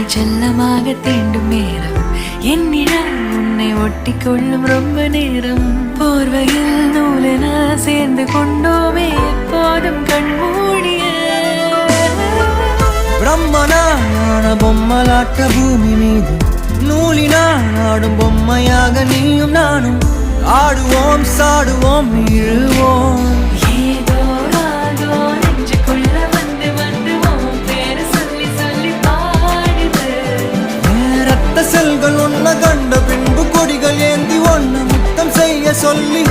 செல்லமாக தீண்டும் நேரம் என்னிடம் உன்னை ஒட்டி கொள்ளும் ரொம்ப நேரம் போர்வையில் நூலென சேர்ந்து கொண்டோமே எப்போதும் கண்மூடிய பிரம்மனான பொம்மலாட்ட பூமி மீது நூலினால் ஆடும் பொம்மையாக நீயும் நானும் ஆடுவோம் சாடுவோம் இழுவோம் ஏதோ ஆதோ நெஞ்சுக்குள்ள வந்து வந்து உன் பேரை சொல்லி சொல்லி பாடுது ரத்த செல்கள் ஒன்ன கண்ட பின்பு கொடிகள் ஏந்தி ஒன்ன முத்தம் செய்ய சொல்லி